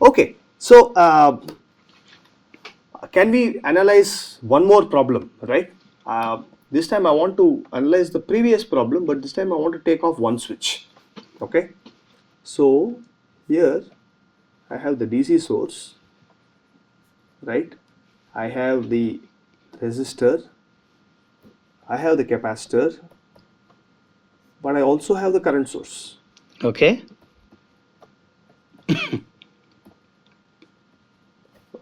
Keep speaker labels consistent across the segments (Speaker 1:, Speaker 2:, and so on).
Speaker 1: Okay, so can we analyze one more problem, right? This time I want to analyze the previous problem, but this time I want to take off one switch. Okay, so here I have the DC source, right? I have the resistor, I have the capacitor, but I also have the current source.
Speaker 2: Okay.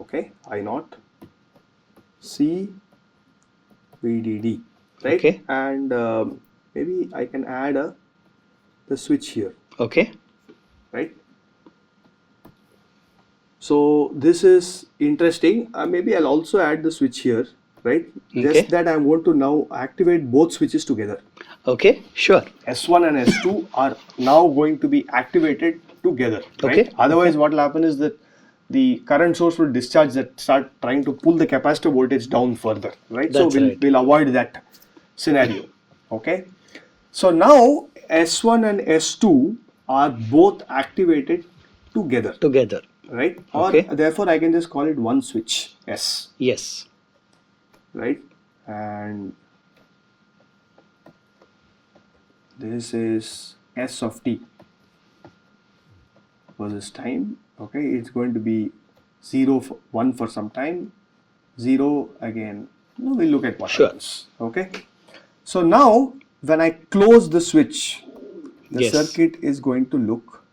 Speaker 1: Okay, I naught C VDD, right?
Speaker 2: Okay.
Speaker 1: And maybe I can add the switch here,
Speaker 2: Okay.
Speaker 1: right? So this is interesting. Maybe I'll also add the switch here, right?
Speaker 2: Okay.
Speaker 1: Just that I'm going to now activate both switches together.
Speaker 2: Okay. Sure.
Speaker 1: S1 and S2 are now going to be activated together, right?
Speaker 2: Okay.
Speaker 1: Otherwise, what will happen is that the current source will discharge that, start trying to pull the capacitor voltage down further, right?
Speaker 2: That's
Speaker 1: so
Speaker 2: right.
Speaker 1: we'll avoid that scenario. Okay. So now S1 and S2 are both activated together,
Speaker 2: Together.
Speaker 1: right?
Speaker 2: Okay.
Speaker 1: Or therefore I can just call it one switch S,
Speaker 2: Yes.
Speaker 1: right? And this is S of t versus time. Okay, it's going to be 0 for 1 for some time, 0 again. No, we'll look at what
Speaker 2: Sure.
Speaker 1: happens. Okay, so now when I close the switch, the
Speaker 2: Yes.
Speaker 1: circuit is going to look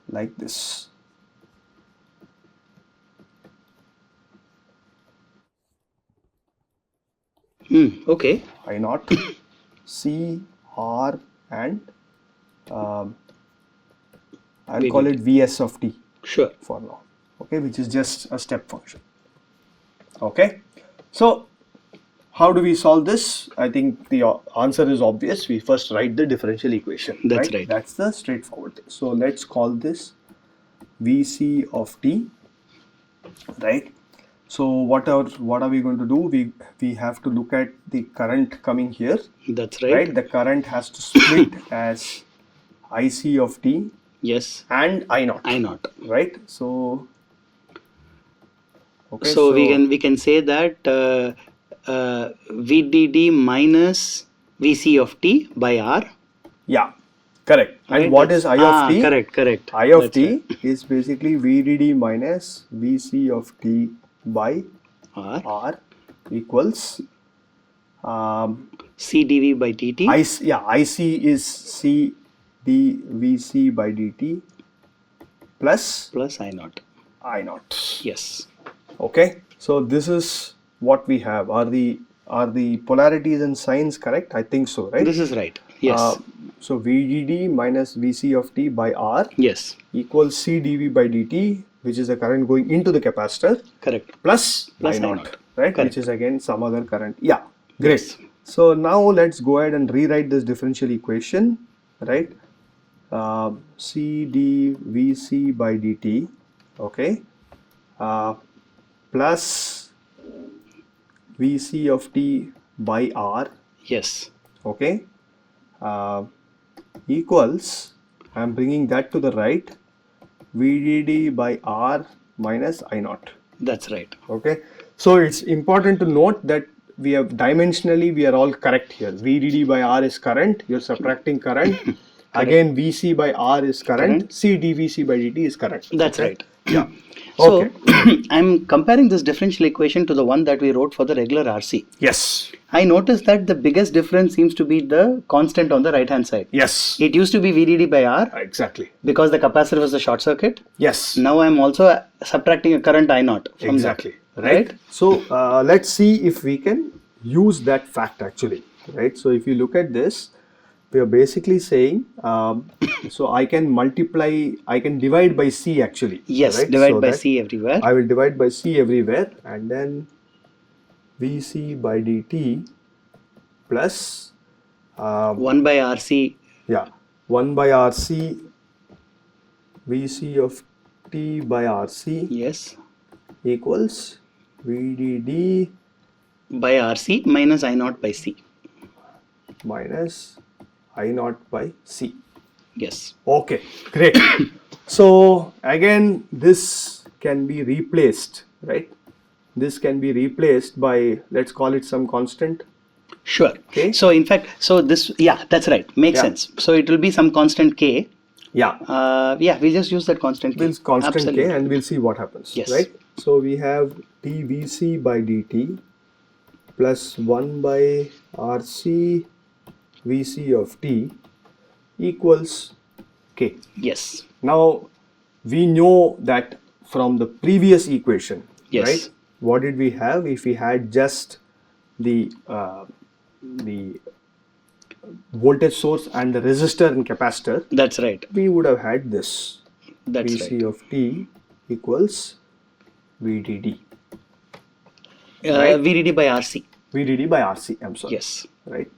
Speaker 1: like this.
Speaker 2: Okay.
Speaker 1: I naught C R and I'll call it Vs of t
Speaker 2: Sure.
Speaker 1: for now. Okay, which is just a step function. Okay, so how do we solve this? I think the answer is obvious. We first write the differential equation.
Speaker 2: That's right.
Speaker 1: That's the straightforward thing. So let's call this Vc of t, right? So what are we going to do? We have to look at the current coming here,
Speaker 2: That's right.
Speaker 1: right? The current has to split as Ic of t
Speaker 2: Yes.
Speaker 1: and I naught.
Speaker 2: I naught.
Speaker 1: Right? So okay,
Speaker 2: So we can say that VDD minus VC of t by R.
Speaker 1: yeah, correct.
Speaker 2: Right?
Speaker 1: And what is I of t?
Speaker 2: Correct.
Speaker 1: I of
Speaker 2: That's
Speaker 1: t
Speaker 2: right.
Speaker 1: is basically VDD minus VC of t by
Speaker 2: R.
Speaker 1: R equals
Speaker 2: CdV by dt.
Speaker 1: IC is C dVC by dt plus
Speaker 2: I naught.
Speaker 1: I naught.
Speaker 2: Yes.
Speaker 1: Okay, so this is what we have. Are the polarities and signs correct? I think so, right?
Speaker 2: This is right. Yes.
Speaker 1: So VDD minus VC of t by R
Speaker 2: Yes.
Speaker 1: equals C dV by dt, which is the current going into the capacitor,
Speaker 2: Correct.
Speaker 1: plus I
Speaker 2: I
Speaker 1: naught,
Speaker 2: naught.
Speaker 1: right?
Speaker 2: Correct.
Speaker 1: Which is again some other current. Yeah, great.
Speaker 2: Yes.
Speaker 1: So now let's go ahead and rewrite this differential equation, right? C dVC by dt, okay, plus Vc of t by R,
Speaker 2: Yes.
Speaker 1: okay, equals, I'm bringing that to the right, VDD by R minus I naught.
Speaker 2: That's right.
Speaker 1: Okay, so it's important to note that we have dimensionally we are all correct here. VDD by R is current, you're subtracting current. Again, VC by R is current, C dVC by dt is current.
Speaker 2: That's
Speaker 1: okay?
Speaker 2: right.
Speaker 1: Yeah.
Speaker 2: So
Speaker 1: Okay.
Speaker 2: I'm comparing this differential equation to the one that we wrote for the regular RC.
Speaker 1: Yes.
Speaker 2: I noticed that the biggest difference seems to be the constant on the right hand side.
Speaker 1: Yes.
Speaker 2: It used to be VDD by R
Speaker 1: Exactly.
Speaker 2: because the capacitor was a short circuit.
Speaker 1: Yes.
Speaker 2: Now I'm also subtracting a current I naught from
Speaker 1: Exactly.
Speaker 2: that.
Speaker 1: Right. So let's see if we can use that fact actually. Right. So if you look at this, we are basically saying, so I can divide by C actually.
Speaker 2: Yes,
Speaker 1: right?
Speaker 2: divide
Speaker 1: So
Speaker 2: by
Speaker 1: that
Speaker 2: C everywhere.
Speaker 1: I will divide by C everywhere and then VC by dt plus
Speaker 2: 1 by RC.
Speaker 1: yeah, 1 by RC VC of t by RC
Speaker 2: Yes.
Speaker 1: equals VDD
Speaker 2: By RC minus I naught by C.
Speaker 1: minus I naught by C.
Speaker 2: Yes.
Speaker 1: Okay, great. So again, this can be replaced, right? This can be replaced by, let's call it some constant.
Speaker 2: Sure.
Speaker 1: Okay.
Speaker 2: So in fact, so this, yeah, that's right. Makes
Speaker 1: Yeah.
Speaker 2: sense. So it will be some constant k.
Speaker 1: Yeah.
Speaker 2: Yeah, we'll just use that constant k.
Speaker 1: We'll constant
Speaker 2: Absolutely.
Speaker 1: k and we'll see what happens.
Speaker 2: Yes.
Speaker 1: Right. So we have dvc by dt plus 1 by rc vc of t equals k.
Speaker 2: Yes.
Speaker 1: Now we know that from the previous equation,
Speaker 2: Yes.
Speaker 1: right? What did we have? If we had just the voltage source and the resistor and capacitor,
Speaker 2: That's right.
Speaker 1: we would have had this.
Speaker 2: That's
Speaker 1: Vc
Speaker 2: right.
Speaker 1: of t equals VDD. Right?
Speaker 2: VDD by RC.
Speaker 1: VDD by RC. I'm sorry.
Speaker 2: Yes.
Speaker 1: Right.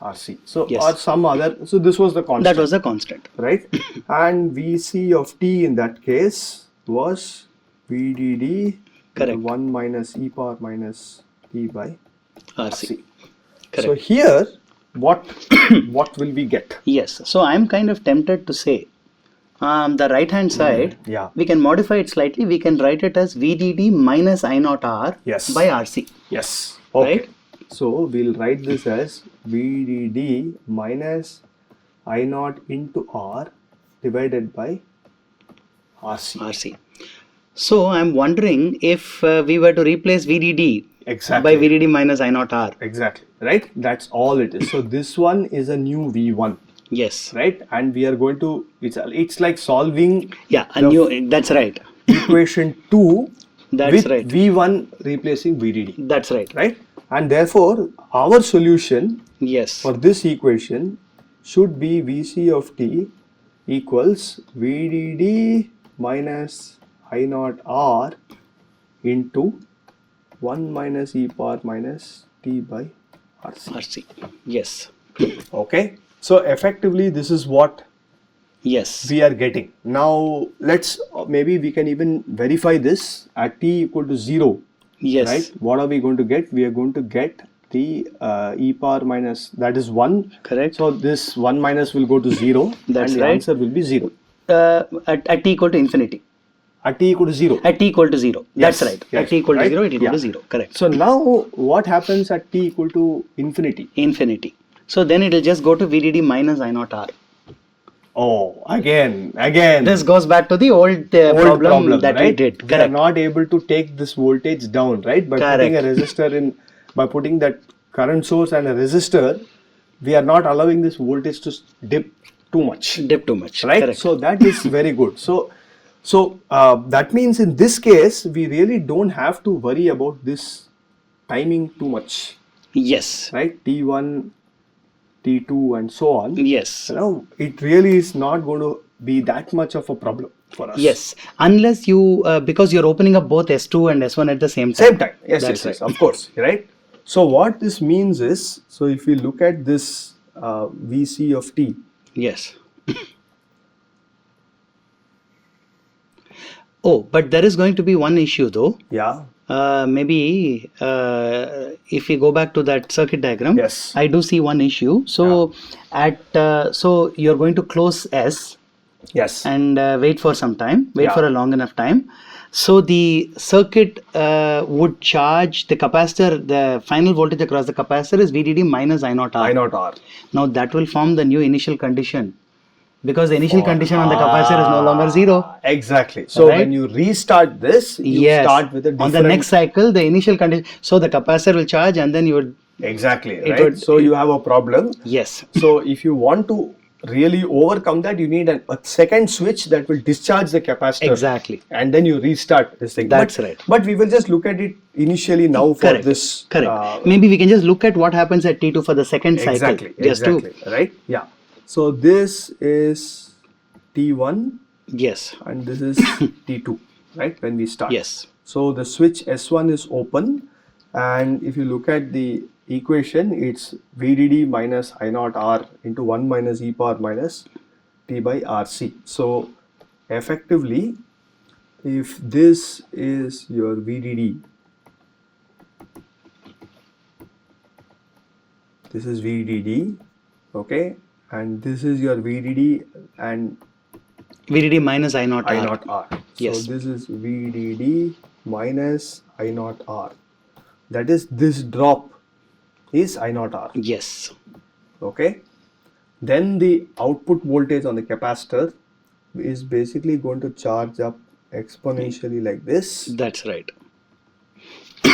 Speaker 1: RC. So
Speaker 2: Yes.
Speaker 1: or some other. So this was the constant.
Speaker 2: That was the constant.
Speaker 1: Right. And Vc of t in that case was VDD.
Speaker 2: Correct.
Speaker 1: 1 minus e power minus t by
Speaker 2: RC.
Speaker 1: So
Speaker 2: Correct.
Speaker 1: here, what will we get?
Speaker 2: Yes. So I'm kind of tempted to say, the right hand side,
Speaker 1: Yeah.
Speaker 2: we can modify it slightly. We can write it as VDD minus I naught R
Speaker 1: Yes.
Speaker 2: by RC.
Speaker 1: Yes. Okay.
Speaker 2: Right?
Speaker 1: So we'll write this as VDD minus I naught into R divided by RC.
Speaker 2: RC. So I'm wondering if we were to replace VDD
Speaker 1: Exactly.
Speaker 2: by VDD minus I naught R.
Speaker 1: Exactly. Right? That's all it is. So this one is a new V1.
Speaker 2: Yes.
Speaker 1: Right? And we are going to, it's like solving
Speaker 2: Yeah, a
Speaker 1: the
Speaker 2: new, that's right.
Speaker 1: equation 2
Speaker 2: That's
Speaker 1: with
Speaker 2: right.
Speaker 1: V1 replacing VDD.
Speaker 2: That's right.
Speaker 1: Right? And therefore, our solution
Speaker 2: Yes.
Speaker 1: for this equation should be Vc of t equals VDD minus I naught R into 1 minus e power minus t by RC.
Speaker 2: RC. Yes.
Speaker 1: Okay. So effectively, this is what
Speaker 2: Yes.
Speaker 1: we are getting. Now, let's maybe we can even verify this at t equal to 0.
Speaker 2: Yes.
Speaker 1: Right? What are we going to get? We are going to get the e power minus, that is 1.
Speaker 2: Correct.
Speaker 1: So this 1 minus will go to 0
Speaker 2: That's
Speaker 1: and the
Speaker 2: right.
Speaker 1: answer will be 0.
Speaker 2: At t equal to infinity.
Speaker 1: At t equal to 0.
Speaker 2: At t equal to 0.
Speaker 1: Yes,
Speaker 2: That's right.
Speaker 1: yes,
Speaker 2: At t equal to
Speaker 1: right?
Speaker 2: 0, it will go
Speaker 1: Yeah.
Speaker 2: to 0. Correct.
Speaker 1: So now what happens at t equal to infinity?
Speaker 2: Infinity. So then it will just go to VDD minus I naught R.
Speaker 1: Oh, again.
Speaker 2: This goes back to the old, problem that we
Speaker 1: right?
Speaker 2: did.
Speaker 1: We are
Speaker 2: Correct.
Speaker 1: not able to take this voltage down, right? By putting a resistor in, by putting that current source and a resistor, we are not allowing this voltage to dip too much.
Speaker 2: Dip too much.
Speaker 1: Right?
Speaker 2: Correct.
Speaker 1: So that is very good. So that means in this case, we really don't have to worry about this timing too much,
Speaker 2: Yes.
Speaker 1: right? T1, T2 and so on.
Speaker 2: Yes.
Speaker 1: You know, it really is not going to be that much of a problem for us.
Speaker 2: Yes. Unless you, because you're opening up both S2 and S1 at the same time.
Speaker 1: Same time. Yes,
Speaker 2: That's
Speaker 1: yes,
Speaker 2: right.
Speaker 1: of course, right? So what this means is, so if we look at this Vc of t,
Speaker 2: Yes. Oh, but there is going to be one issue though.
Speaker 1: yeah,
Speaker 2: Maybe if we go back to that circuit diagram,
Speaker 1: Yes.
Speaker 2: I do see one issue. So so you're going to close S
Speaker 1: yes,
Speaker 2: and wait for some time, wait
Speaker 1: Yeah.
Speaker 2: for a long enough time. So the circuit would charge the capacitor, the final voltage across the capacitor is VDD minus I naught R.
Speaker 1: I naught R.
Speaker 2: Now that will form the new initial condition because the initial condition on the capacitor is no longer 0.
Speaker 1: Exactly. So
Speaker 2: Right?
Speaker 1: when you restart this, you
Speaker 2: Yes.
Speaker 1: start with a different.
Speaker 2: On the next cycle, the initial condition, so the capacitor will charge and then you would,
Speaker 1: Exactly.
Speaker 2: It
Speaker 1: Right.
Speaker 2: would-
Speaker 1: So you have a problem.
Speaker 2: yes.
Speaker 1: So if you want to really overcome that, you need a second switch that will discharge the capacitor.
Speaker 2: Exactly.
Speaker 1: And then you restart this thing.
Speaker 2: That's
Speaker 1: But-
Speaker 2: right.
Speaker 1: But we will just look at it initially now for
Speaker 2: Correct.
Speaker 1: this.
Speaker 2: Correct. Maybe we can just look at what happens at T2 for the second cycle.
Speaker 1: Exactly.
Speaker 2: Just
Speaker 1: Exactly. Right. Yeah. So this is T1
Speaker 2: yes.
Speaker 1: and this is T2. Right. When we start.
Speaker 2: Yes.
Speaker 1: So the switch S1 is open, and if you look at the equation, it's VDD minus I naught R into 1 minus e power minus T by RC. So effectively, if this is your VDD, this is VDD, okay, and this is your VDD, and
Speaker 2: VDD minus I naught
Speaker 1: I
Speaker 2: R.
Speaker 1: naught R.
Speaker 2: Yes.
Speaker 1: So this is VDD minus I naught R. That is, this drop is I naught R.
Speaker 2: Yes.
Speaker 1: Okay. Then the output voltage on the capacitor is basically going to charge up exponentially like this.
Speaker 2: That's right.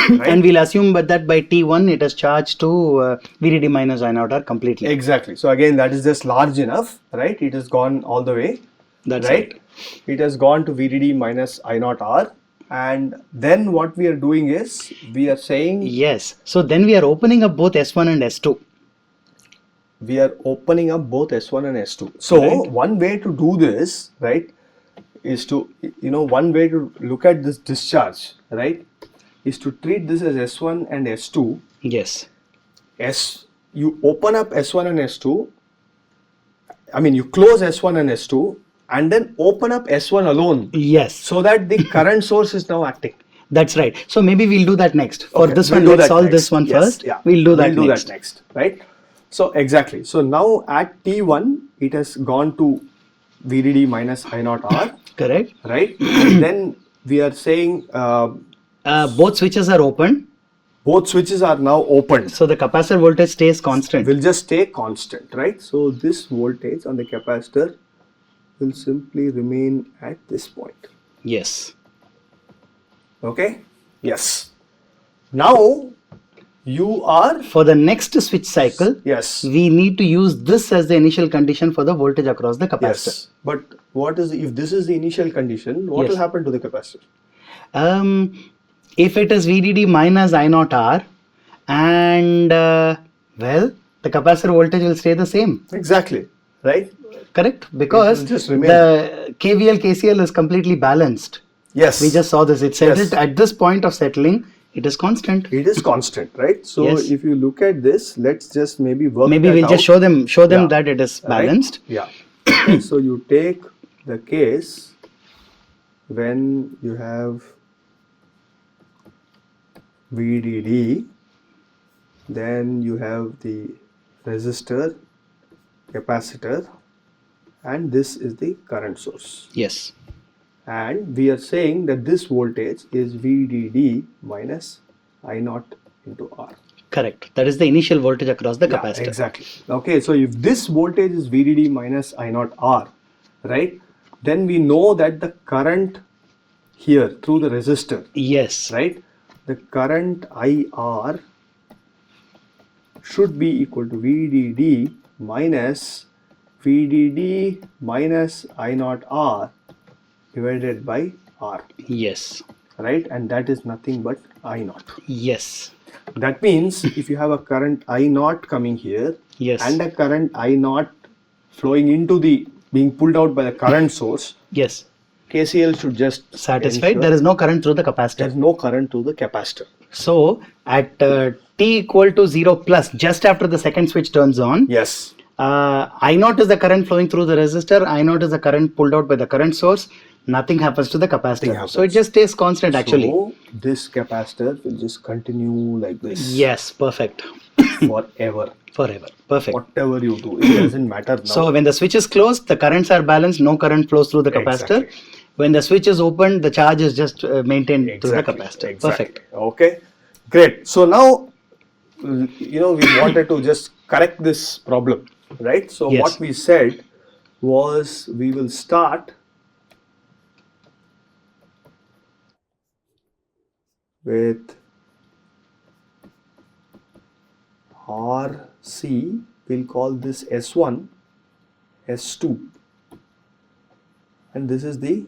Speaker 1: Right?
Speaker 2: And we'll assume that by T1 it has charged to VDD minus I naught R completely.
Speaker 1: Exactly. So again, that is just large enough, right? It has gone all the way.
Speaker 2: That's right.
Speaker 1: It has gone to VDD minus I naught R. And then what we are doing is, we are saying,
Speaker 2: Yes. So then we are opening up both S1 and S2.
Speaker 1: we are opening up both S1 and S2. So
Speaker 2: Right.
Speaker 1: one way to do this, right, is to, one way to look at this discharge, right, is to treat this as S1 and S2.
Speaker 2: Yes.
Speaker 1: You open up S1 and S2, you close S1 and S2, and then open up S1 alone,
Speaker 2: Yes.
Speaker 1: so that the current source is now acting.
Speaker 2: That's right. So maybe we'll do that next. For
Speaker 1: Okay,
Speaker 2: this
Speaker 1: we'll
Speaker 2: one,
Speaker 1: do
Speaker 2: let's
Speaker 1: that
Speaker 2: solve
Speaker 1: next.
Speaker 2: this one
Speaker 1: Yes,
Speaker 2: first.
Speaker 1: yeah.
Speaker 2: We'll do that
Speaker 1: We'll
Speaker 2: next.
Speaker 1: do that next, right? So exactly. So now at T1, it has gone to VDD minus I naught R,
Speaker 2: Correct.
Speaker 1: right? And then we are saying
Speaker 2: Both switches are open.
Speaker 1: both switches are now opened.
Speaker 2: So the capacitor voltage stays constant.
Speaker 1: Will just stay constant, right? So this voltage on the capacitor will simply remain at this point.
Speaker 2: Yes.
Speaker 1: Okay? Yes. Now you are,
Speaker 2: For the next switch cycle,
Speaker 1: yes,
Speaker 2: we need to use this as the initial condition for the voltage across the capacitor.
Speaker 1: yes. But what is, if this is the initial condition, what
Speaker 2: Yes.
Speaker 1: will happen to the capacitor?
Speaker 2: If it is VDD minus I naught R, and well, the capacitor voltage will stay the same.
Speaker 1: Exactly, right?
Speaker 2: Correct? Because
Speaker 1: It will just remain.
Speaker 2: the KVL KCL is completely balanced.
Speaker 1: Yes.
Speaker 2: We just saw this. It settled
Speaker 1: Yes.
Speaker 2: at this point of settling. It is constant.
Speaker 1: It is constant, right? So
Speaker 2: Yes.
Speaker 1: if you look at this, let's just maybe work
Speaker 2: Maybe
Speaker 1: that
Speaker 2: we'll
Speaker 1: out.
Speaker 2: just show them
Speaker 1: Yeah.
Speaker 2: that it is
Speaker 1: Right?
Speaker 2: balanced.
Speaker 1: Yeah. Okay, so you take the case when you have VDD, then you have the resistor, capacitor, and this is the current source.
Speaker 2: Yes.
Speaker 1: And we are saying that this voltage is VDD minus I naught into R.
Speaker 2: Correct. That is the initial voltage across the
Speaker 1: Yeah,
Speaker 2: capacitor.
Speaker 1: exactly. Okay, so if this voltage is VDD minus I naught R, right, then we know that the current here through the resistor,
Speaker 2: Yes.
Speaker 1: right, the current IR should be equal to VDD minus I naught R divided by R,
Speaker 2: Yes.
Speaker 1: right, and that is nothing but I naught.
Speaker 2: Yes.
Speaker 1: That means if you have a current I naught coming here,
Speaker 2: Yes.
Speaker 1: and a current I naught flowing into the, being pulled out by the current source,
Speaker 2: Yes.
Speaker 1: KCL should just
Speaker 2: Satisfied.
Speaker 1: ensure
Speaker 2: There is no current through the
Speaker 1: there
Speaker 2: capacitor.
Speaker 1: is no current to the capacitor.
Speaker 2: So at t equal to 0 plus, just after the second switch turns on,
Speaker 1: Yes.
Speaker 2: I naught is the current flowing through the resistor. I naught is the current pulled out by the current source. Nothing happens to the capacitor.
Speaker 1: happens.
Speaker 2: So it just stays constant actually.
Speaker 1: So this capacitor will just continue like this
Speaker 2: Yes. Perfect.
Speaker 1: forever.
Speaker 2: Forever. Perfect.
Speaker 1: Whatever you do, it doesn't matter now.
Speaker 2: So when the switch is closed, the currents are balanced. No current flows through the capacitor.
Speaker 1: Exactly.
Speaker 2: When the switch is opened, the charge is just maintained through the capacitor.
Speaker 1: Exactly.
Speaker 2: Perfect.
Speaker 1: Okay, great. So now, we wanted to just correct this problem, right? So
Speaker 2: Yes.
Speaker 1: what we said was we will start with RC. We'll call this S1, S2, and this is the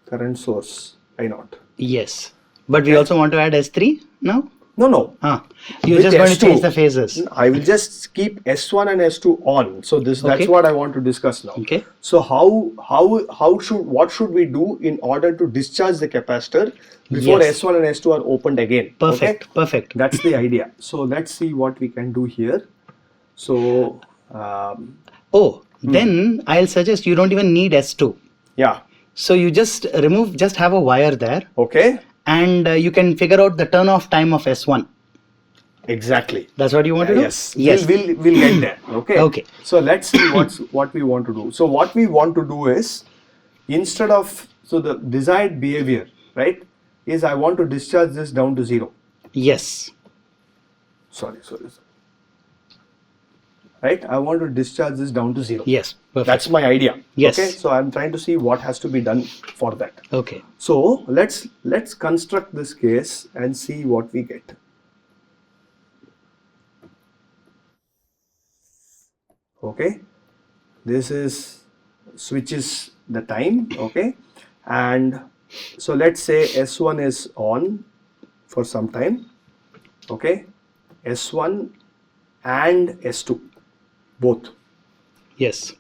Speaker 1: current source I naught.
Speaker 2: Yes. But we also want to add S3 now?
Speaker 1: No.
Speaker 2: You're
Speaker 1: With
Speaker 2: just going to
Speaker 1: S2,
Speaker 2: change the phases.
Speaker 1: I will just keep S1 and S2 on. So that's
Speaker 2: Okay.
Speaker 1: what I want to discuss now.
Speaker 2: Okay.
Speaker 1: So what should we do in order to discharge the capacitor before
Speaker 2: Yes.
Speaker 1: S1 and S2 are opened again?
Speaker 2: Perfect.
Speaker 1: Okay?
Speaker 2: Perfect.
Speaker 1: That's the idea. So let's see what we can do here. So
Speaker 2: Then I'll suggest you don't even need S2.
Speaker 1: yeah.
Speaker 2: So you just have a wire there,
Speaker 1: Okay.
Speaker 2: and you can figure out the turn off time of S1.
Speaker 1: Exactly.
Speaker 2: That's what you want to do?
Speaker 1: Yes.
Speaker 2: Yes.
Speaker 1: We'll get there. Okay.
Speaker 2: Okay.
Speaker 1: So let's see what we want to do. So what we want to do is instead of, so the desired behavior, right, is I want to discharge this down to 0.
Speaker 2: Yes.
Speaker 1: Sorry. Right, I want to discharge this down to 0.
Speaker 2: Yes. Perfect.
Speaker 1: That's my idea.
Speaker 2: Yes.
Speaker 1: Okay, so I'm trying to see what has to be done for that.
Speaker 2: Okay.
Speaker 1: So let's construct this case and see what we get. Okay, this is switches the time. Okay, and so let's say S1 is on for some time. Okay, S1 and S2 both.
Speaker 2: Yes.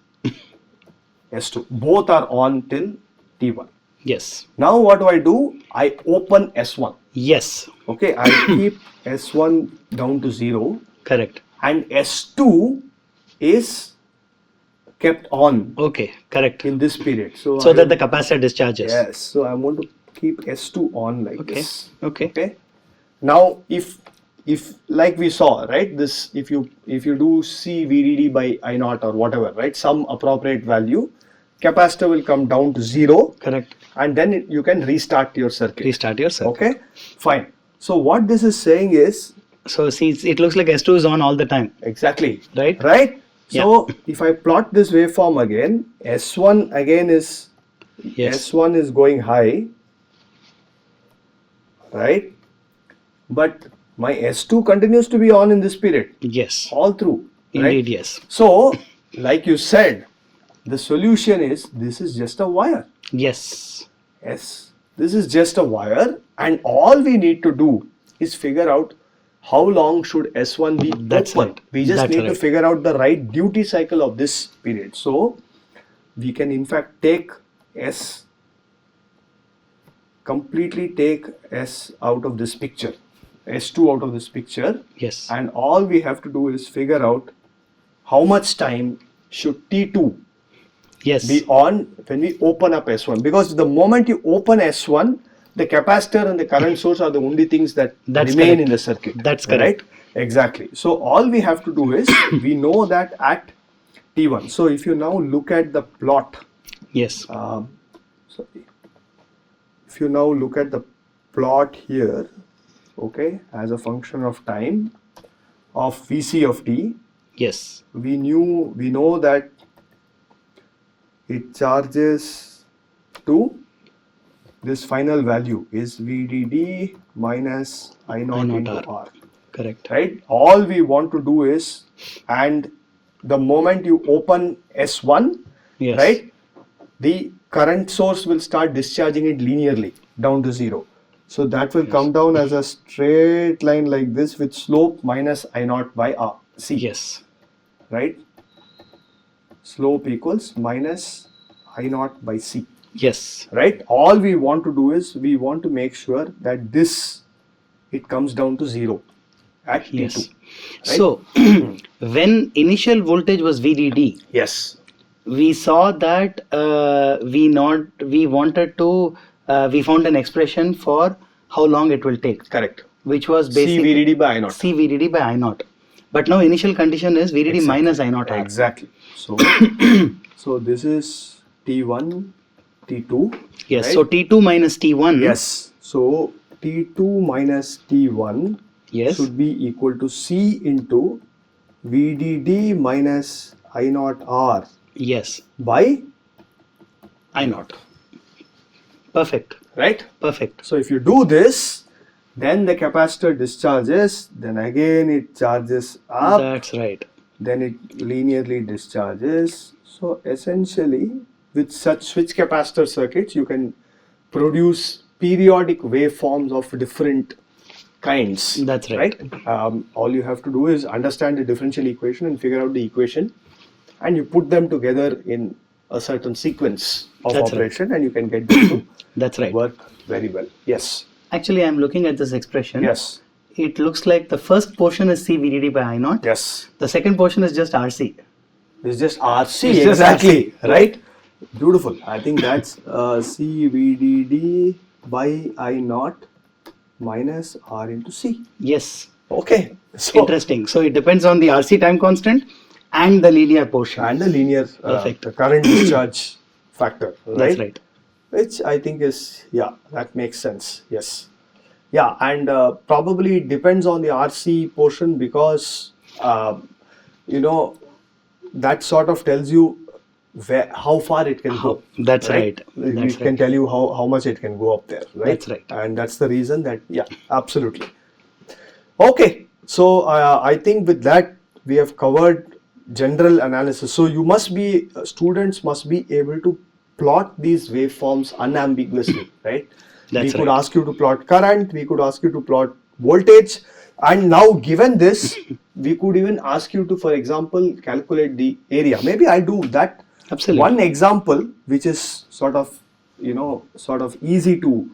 Speaker 1: S2 both are on till T1.
Speaker 2: Yes.
Speaker 1: Now what do? I open S1.
Speaker 2: Yes.
Speaker 1: Okay, I keep S1 down to 0
Speaker 2: Correct.
Speaker 1: and S2 is kept on
Speaker 2: Okay. Correct.
Speaker 1: in this period. So
Speaker 2: That the capacitor discharges.
Speaker 1: yes, so I want to keep S2 on like
Speaker 2: Okay.
Speaker 1: this.
Speaker 2: Okay.
Speaker 1: Okay. Now if like we saw, right, this if you do C VDD by I naught or whatever, right, some appropriate value, capacitor will come down to 0.
Speaker 2: Correct.
Speaker 1: And then you can restart your circuit.
Speaker 2: Restart your circuit.
Speaker 1: Okay, fine. So what this is saying is,
Speaker 2: So see, it looks like S2 is on all the time.
Speaker 1: exactly,
Speaker 2: Right?
Speaker 1: right?
Speaker 2: Yeah.
Speaker 1: So if I plot this waveform again, S1 again is,
Speaker 2: Yes.
Speaker 1: S1 is going high, right? But my S2 continues to be on in this period,
Speaker 2: Yes.
Speaker 1: all through, right?
Speaker 2: Indeed, yes.
Speaker 1: So, like you said, the solution is, this is just a wire.
Speaker 2: Yes.
Speaker 1: Yes, this is just a wire, and all we need to do is figure out how long should S1 be
Speaker 2: That's
Speaker 1: open.
Speaker 2: right.
Speaker 1: We just
Speaker 2: That's
Speaker 1: need to
Speaker 2: right.
Speaker 1: figure out the right duty cycle of this period. So we can in fact take S, completely take S out of this picture, S2 out of this picture,
Speaker 2: Yes.
Speaker 1: and all we have to do is figure out how much time should T2
Speaker 2: Yes.
Speaker 1: be on when we open up S1, because the moment you open S1, the capacitor and the current source are the only things that
Speaker 2: That's
Speaker 1: remain
Speaker 2: correct.
Speaker 1: in the circuit.
Speaker 2: That's correct.
Speaker 1: Right? Exactly. So all we have to do is, we know that at T1. So if you now look at the plot,
Speaker 2: Yes.
Speaker 1: sorry. If you now look at the plot here, okay, as a function of time of Vc of t,
Speaker 2: Yes.
Speaker 1: we know that it charges to this final value is VDD minus I naught into
Speaker 2: I naught
Speaker 1: R.
Speaker 2: Correct.
Speaker 1: Right? All we want to do is, and the moment you open S1,
Speaker 2: Yes.
Speaker 1: right, the current source will start discharging it linearly down to 0. So that will come down as a straight line like this with slope minus I naught by R, C.
Speaker 2: Yes.
Speaker 1: Right? Slope equals minus I naught by C.
Speaker 2: Yes.
Speaker 1: Right? All we want to do is, we want to make sure that this, it comes down to 0 at T2.
Speaker 2: Yes.
Speaker 1: Right?
Speaker 2: So when initial voltage was VDD,
Speaker 1: Yes.
Speaker 2: we saw that we found an expression for how long it will take,
Speaker 1: Correct.
Speaker 2: which was
Speaker 1: C
Speaker 2: basically
Speaker 1: VDD by I naught.
Speaker 2: C VDD by I naught. But now initial condition is VDD
Speaker 1: Exactly.
Speaker 2: minus I naught R.
Speaker 1: Exactly. So, so this is T1, T2.
Speaker 2: Yes.
Speaker 1: right?
Speaker 2: So T2 minus T1.
Speaker 1: Yes. So T2 minus T1
Speaker 2: Yes.
Speaker 1: should be equal to C into VDD minus I naught R
Speaker 2: Yes.
Speaker 1: by
Speaker 2: I naught. Perfect.
Speaker 1: right.
Speaker 2: Perfect.
Speaker 1: So if you do this, then the capacitor discharges, then again it charges up,
Speaker 2: That's right.
Speaker 1: then it linearly discharges. So essentially, with such switch capacitor circuits, you can produce periodic waveforms of different kinds.
Speaker 2: That's right.
Speaker 1: All you have to do is understand the differential equation and figure out the equation, and you put them together in a certain sequence of
Speaker 2: That's right.
Speaker 1: operation, and you can get them to
Speaker 2: That's right.
Speaker 1: work very well. Yes.
Speaker 2: Actually, I'm looking at this expression.
Speaker 1: Yes.
Speaker 2: It looks like the first portion is C VDD by I naught.
Speaker 1: Yes.
Speaker 2: The second portion is just RC.
Speaker 1: It's just RC.
Speaker 2: It's just
Speaker 1: Exactly.
Speaker 2: RC.
Speaker 1: Right? Beautiful. I think that's C VDD by I naught minus R into C.
Speaker 2: Yes.
Speaker 1: Okay. So,
Speaker 2: Interesting. So it depends on the RC time constant and the linear portion.
Speaker 1: and the linear
Speaker 2: Perfect.
Speaker 1: the current discharge factor, right?
Speaker 2: That's right.
Speaker 1: Which I think is, yeah, that makes sense. Yes. Yeah, and probably it depends on the RC portion because, you know, that sort of tells you how far it can go,
Speaker 2: That's
Speaker 1: right?
Speaker 2: right.
Speaker 1: We
Speaker 2: That's
Speaker 1: can
Speaker 2: right.
Speaker 1: tell you how much it can go up there, right?
Speaker 2: That's right.
Speaker 1: And that's the reason that, yeah, absolutely. Okay, so I think with that we have covered general analysis. So you must be, students must be able to plot these waveforms unambiguously, right? We
Speaker 2: That's
Speaker 1: could
Speaker 2: right.
Speaker 1: ask you to plot current, we could ask you to plot voltage, and now given this, we could even ask you to, for example, calculate the area. Maybe I do that.
Speaker 2: Absolutely.
Speaker 1: One example which is sort of, sort of easy to